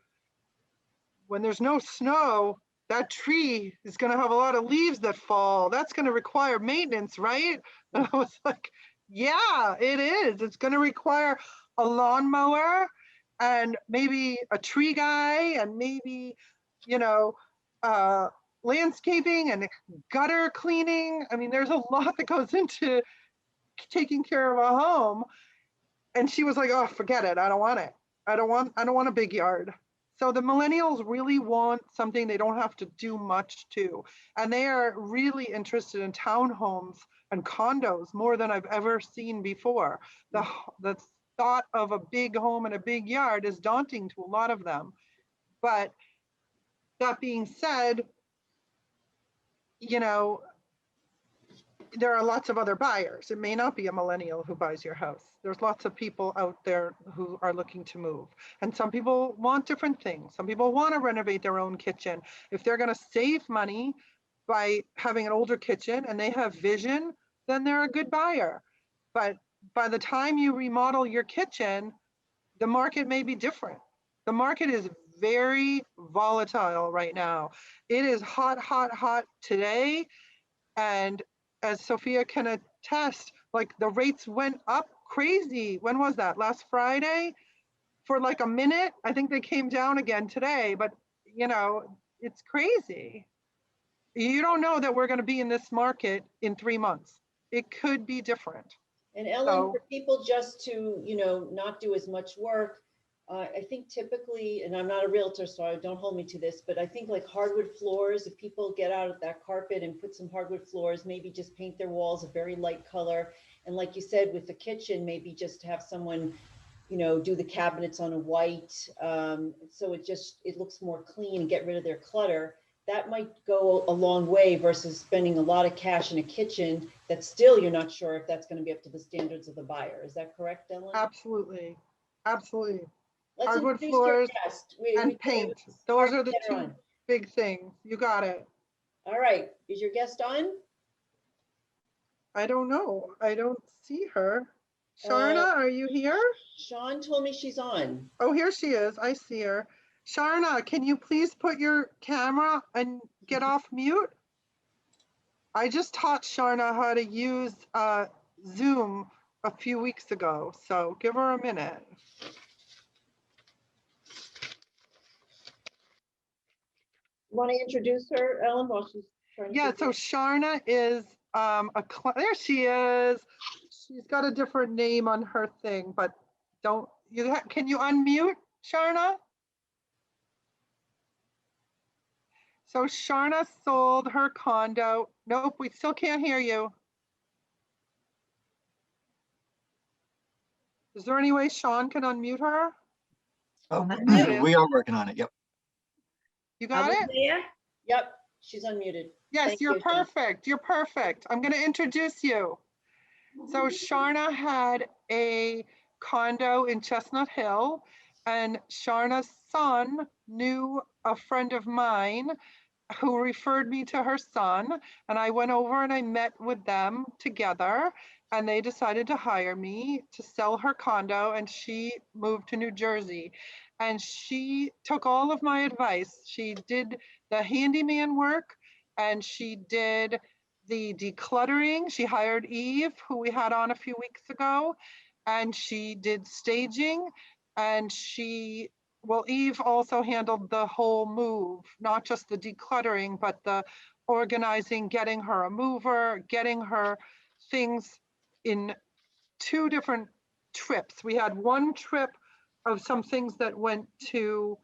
when there's no snow, that tree is going to have a lot of leaves that fall. That's going to require maintenance, right? And I was like, yeah, it is. It's going to require a lawnmower and maybe a tree guy and maybe, you know, landscaping and gutter cleaning. I mean, there's a lot that goes into taking care of a home. And she was like, oh, forget it. I don't want it. I don't want a big yard. So the millennials really want something they don't have to do much to. And they are really interested in townhomes and condos more than I've ever seen before. The thought of a big home and a big yard is daunting to a lot of them. But that being said, you know, there are lots of other buyers. It may not be a millennial who buys your house. There's lots of people out there who are looking to move. And some people want different things. Some people want to renovate their own kitchen. If they're going to save money by having an older kitchen and they have vision, then they're a good buyer. But by the time you remodel your kitchen, the market may be different. The market is very volatile right now. It is hot, hot, hot today. And as Sophia can attest, like the rates went up crazy. When was that? Last Friday? For like a minute. I think they came down again today, but you know, it's crazy. You don't know that we're going to be in this market in 3 months. It could be different. And Ellen, for people just to, you know, not do as much work, I think typically, and I'm not a realtor, so don't hold me to this, but I think like hardwood floors, if people get out of that carpet and put some hardwood floors, maybe just paint their walls a very light color. And like you said, with the kitchen, maybe just have someone, you know, do the cabinets on a white. So it looks more clean and get rid of their clutter. That might go a long way versus spending a lot of cash in a kitchen that still you're not sure if that's going to be up to the standards of the buyer. Is that correct, Ellen? Absolutely. Absolutely. Let's hardwood introduce floors your guest. and paint. Those are the two big things. You got it. All right. Is your guest on? I don't know. I don't see her. Sharna, are you here? Sean told me she's on. Oh, here she is. I see her. Sharna, can you please put your camera and get off mute? I just taught Sharna how to use Zoom a few weeks ago, so give her a minute. Want to introduce her, Ellen, while she's trying to? Yeah, so Sharna is there she is. She's got a different name on her thing, but can you unmute, Sharna? So Sharna sold her condo. Nope, we still can't hear you. Is there any way Sean can unmute her? Oh, we are working on it. Yep. You got it? There? Yep, she's unmuted. Yes, Thank you're you, perfect. You're perfect. I'm going to introduce you. So Sharna had a condo in Chestnut Hill, and Sharna's son knew a friend of mine who referred me to her son, and I went over and I met with them together, and they decided to hire me to sell her condo, and she moved to New Jersey. And she took all of my advice. She did the handyman work, and she did the decluttering. She hired Eve, who we had on a few weeks ago, and she did staging, and Eve also handled the whole move, not just the decluttering, but the organizing, getting her a mover, getting her things in 2 different trips. We had one trip of some things that went to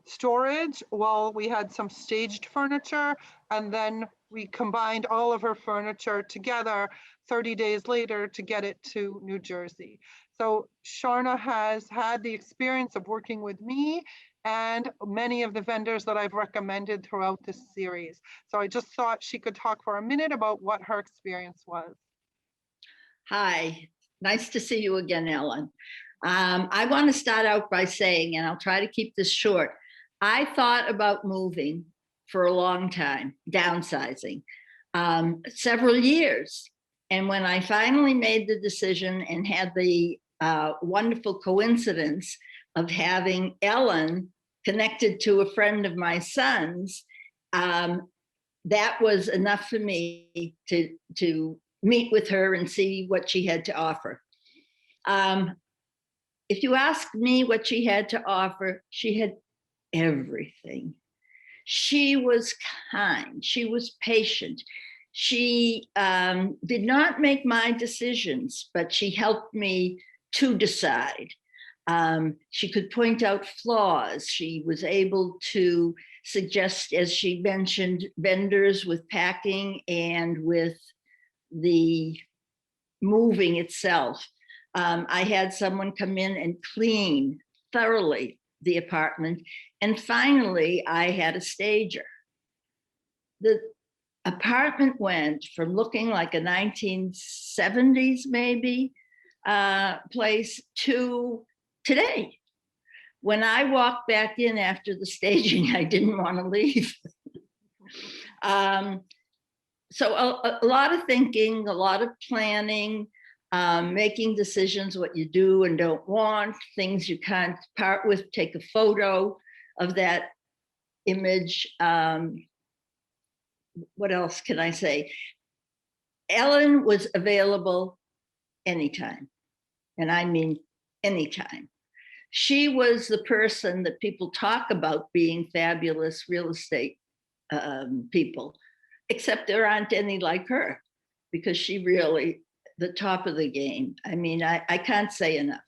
storage while we had some staged furniture, and then we combined all of her furniture together 30 days later to get it to New Jersey. So Sharna has had the experience of working with me and many of the vendors that I've recommended throughout this series. So I just thought she could talk for a minute about what her experience was. Hi, nice to see you again, Ellen. I want to start out by saying, and I'll try to keep this short, I thought about moving for a long time, downsizing, several years. And when I finally made the decision and had the wonderful coincidence of having Ellen connected to a friend of my son's, that was enough for me to meet with her and see what she had to offer. If you ask me what she had to offer, she had everything. She was kind, she was patient. She did not make my decisions, but she helped me to decide. She could point out flaws. She was able to suggest, as she mentioned, vendors with packing and with the moving itself. I had someone come in and clean thoroughly the apartment. And finally, I had a stager. The apartment went from looking like a 1970s maybe place to today. When I walked back in after the staging, I didn't want to leave. So a lot of thinking, a lot of planning, making decisions, what you do and don't want, things you can't part with, take a photo of that image. What else can I say? Ellen was available anytime, and I mean anytime. She was the person that people talk about being fabulous real estate people, except there aren't any like her, because she really the top of the game. I mean, I can't say enough.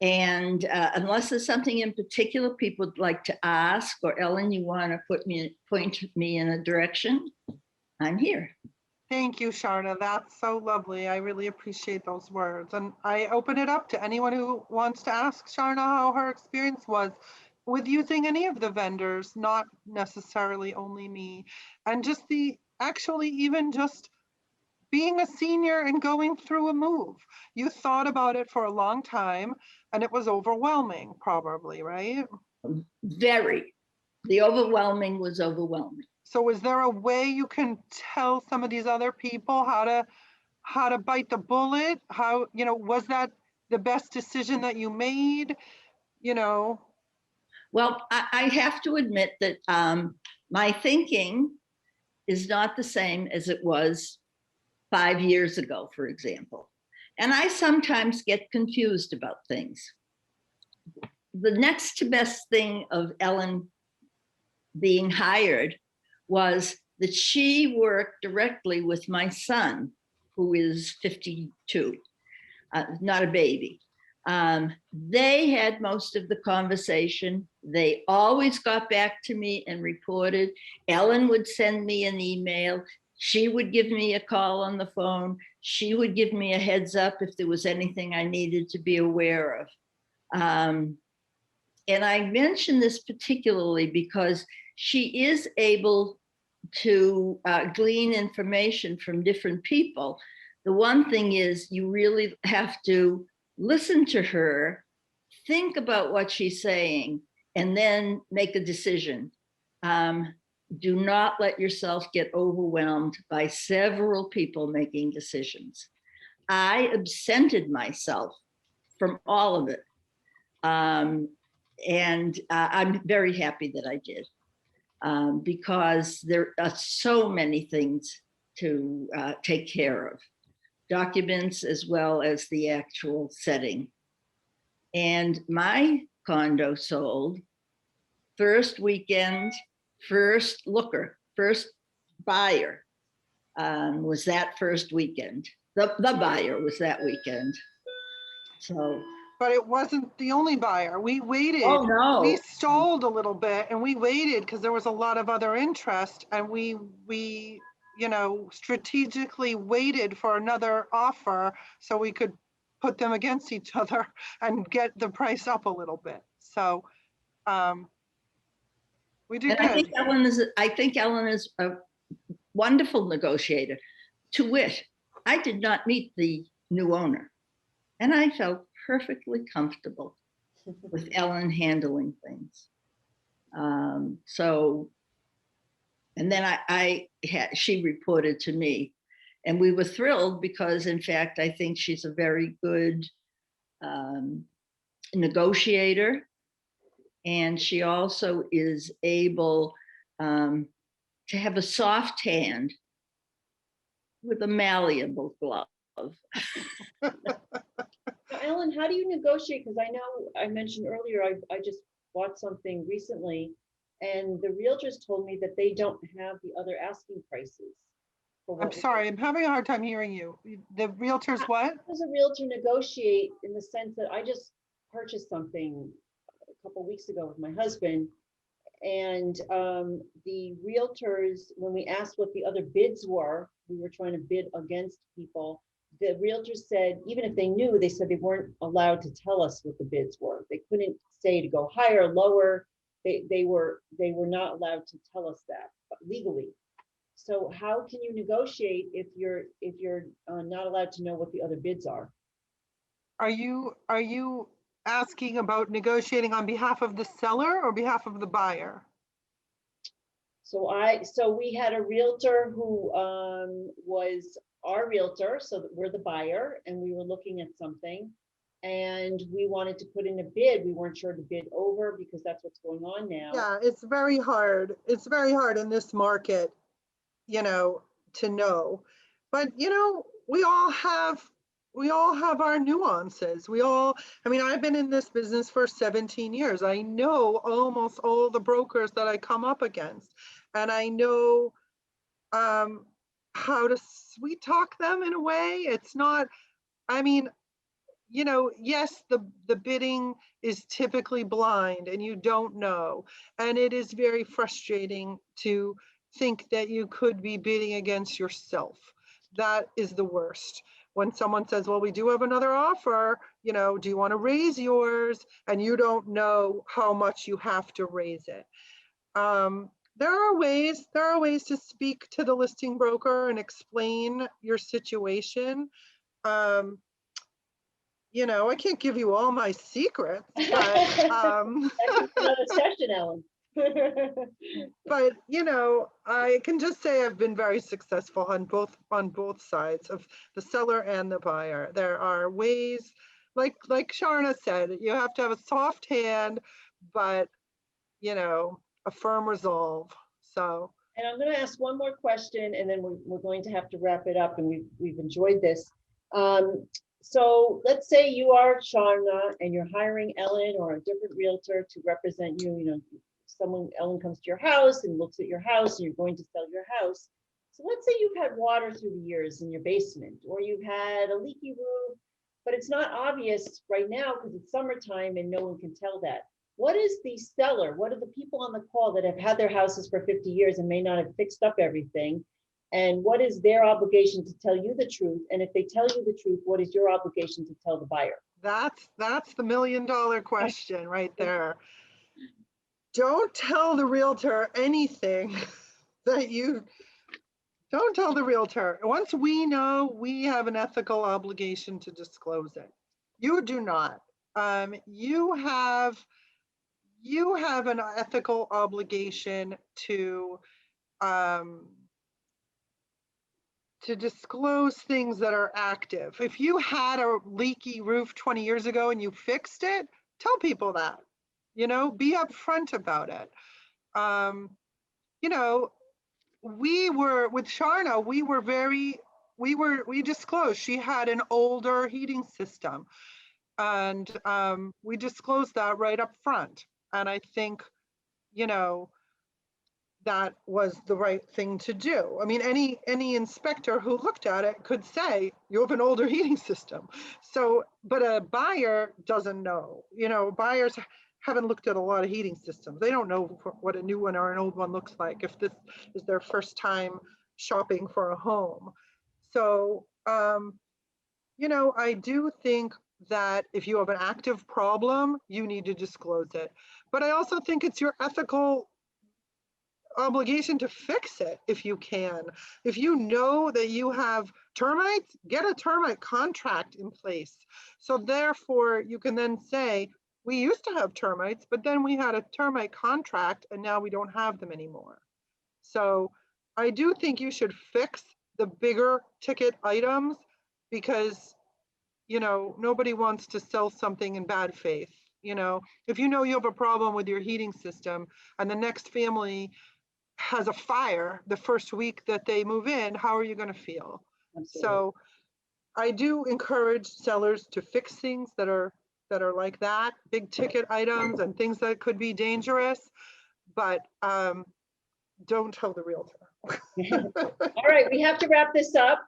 And unless there's something in particular people would like to ask, or Ellen, you want to point me in a direction, I'm here. Thank you, Sharna. That's so lovely. I really appreciate those words. And I open it up to anyone who wants to ask Sharna how her experience was with using any of the vendors, not necessarily only me. And just actually even just being a senior and going through a move. You thought about it for a long time and it was overwhelming, probably, right? Very. The overwhelming was overwhelming. So is there a way you can tell some of these other people how to bite the bullet? How, was that the best decision that you made? Well, I have to admit that my thinking is not the same as it was 5 years ago, for example. And I sometimes get confused about things. The next to best thing of Ellen being hired was that she worked directly with my son, who is 52, not a baby. They had most of the conversation. They always got back to me and reported. Ellen would send me an email. She would give me a call on the phone. She would give me a heads up if there was anything I needed to be aware of. And I mention this particularly because she is able to glean information from different people. The one thing is you really have to listen to her, think about what she's saying, and then make a decision. Do not let yourself get overwhelmed by several people making decisions. I absented myself from all of it. And I'm very happy that I did, because there are so many things to take care of, documents as well as the actual setting. And my condo sold first weekend, first looker, first buyer was that first weekend. The buyer was that weekend. So. But it wasn't the only buyer. We waited. Oh, no. We stalled a little bit and we waited because there was a lot of other interest, and we strategically waited for another offer so we could put them against each other and get the price up a little bit. So we did good. I think Ellen is a wonderful negotiator. To wit, I did not meet the new owner. And I felt perfectly comfortable with Ellen handling things. And then she reported to me, and we were thrilled because, in fact, I think she's a very good negotiator, and she also is able to have a soft hand with a malleable glove. Now, Ellen, how do you negotiate? Because I know I mentioned earlier, I just bought something recently, and the realtors told me that they don't have the other asking prices. I'm sorry, I'm having a hard time hearing you. The realtors what? How does a realtor negotiate in the sense that I just purchased something a couple weeks ago with my husband, and the realtors, when we asked what the other bids were, we were trying to bid against people. The realtors said, even if they knew, they said they weren't allowed to tell us what the bids were. They couldn't say to go higher, lower. They were not allowed to tell us that legally. So how can you negotiate if you're not allowed to know what the other bids are? Are you asking about negotiating on behalf of the seller or behalf of the buyer? So we had a realtor who was our realtor, so that we're the buyer, and we were looking at something, and we wanted to put in a bid. We weren't sure to bid over because that's what's going on now. Yeah, it's very hard. It's very hard in this market, to know. But, we all have our nuances. I've been in this business for 17 years. I know almost all the brokers that I come up against, and I know how to sweet talk them in a way. It's not, yes, the bidding is typically blind and you don't know. And it is very frustrating to think that you could be bidding against yourself. That is the worst. When someone says, well, we do have another offer, do you want to raise yours? And you don't know how much you have to raise it. There are ways to speak to the listing broker and explain your situation. I can't give you all my secrets, but That's another session, Ellen. but I can just say I've been very successful on both sides of the seller and the buyer. There are ways, like Sharna said, you have to have a soft hand, but a firm resolve. So. And I'm going to ask one more question, and then we're going to have to wrap it up. And we've enjoyed this. So let's say you are Sharna and you're hiring Ellen or a different realtor to represent you. Ellen comes to your house and looks at your house, and you're going to sell your house. So let's say you've had water through the years in your basement, or you've had a leaky roof, but it's not obvious right now because it's summertime and no one can tell that. What is the seller? What are the people on the call that have had their houses for 50 years and may not have fixed up everything? And what is their obligation to tell you the truth? And if they tell you the truth, what is your obligation to tell the buyer? That's the $1 million question right there. Don't tell the realtor anything don't tell the realtor. Once we know, we have an ethical obligation to disclose it. You do not. You have an ethical obligation to disclose things that are active. If you had a leaky roof 20 years ago and you fixed it, tell people that, be upfront about it. We were with Sharna, we disclosed she had an older heating system, and we disclosed that right up front. And I think, that was the right thing to do. Any inspector who looked at it could say, you have an older heating system. So, but a buyer doesn't know. Buyers haven't looked at a lot of heating systems. They don't know what a new one or an old one looks like if this is their first time shopping for a home. So, I do think that if you have an active problem, you need to disclose it. But I also think it's your ethical obligation to fix it if you can. If you know that you have termites, get a termite contract in place. So therefore, you can then say, we used to have termites, but then we had a termite contract and now we don't have them anymore. So I do think you should fix the bigger ticket items because, you know, nobody wants to sell something in bad faith. You know, if you know you have a problem with your heating system and the next family has a fire the first week that they move in, how are you going to feel? Absolutely. So I do encourage sellers to fix things that are like that, big ticket items and things that could be dangerous, but don't tell the realtor. All right, we have to wrap this up.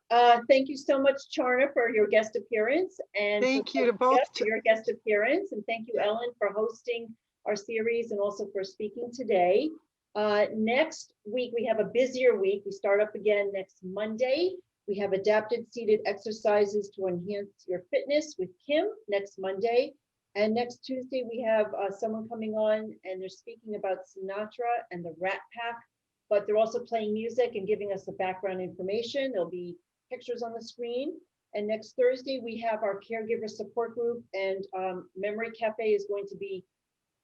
Thank you so much, Charna, for your guest appearance, and Thank you to both. for your guest appearance, and thank you, Ellen, for hosting our series and also for speaking today. Next week, we have a busier week. We start up again next Monday. We have adapted seated exercises to enhance your fitness with Kim next Monday. And next Tuesday, we have someone coming on and they're speaking about Sinatra and the Rat Pack, but they're also playing music and giving us the background information. There'll be pictures on the screen. And next Thursday, we have our caregiver support group, and Memory Cafe is going to be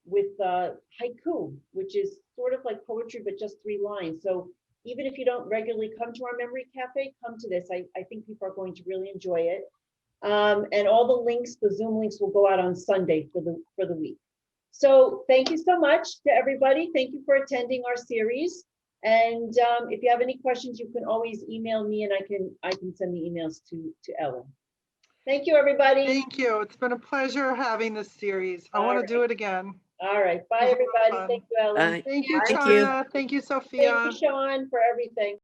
with haiku, which is sort of like poetry, but just 3 lines. So even if you don't regularly come to our Memory Cafe, come to this. I think people are going to really enjoy it. And all the links, the Zoom links will go out on Sunday for the week. So thank you so much to everybody. Thank you for attending our series. And if you have any questions, you can always email me and I can send the emails to Ellen. Thank you, everybody. Thank you. It's been a pleasure having this series. I want to do it again. All right. Bye, It was a lot of everybody. fun. Thank you, Ellen. Bye. Thank you, Thank you. Chana. Thank you, Sophia. Thank you, Sean, for everything.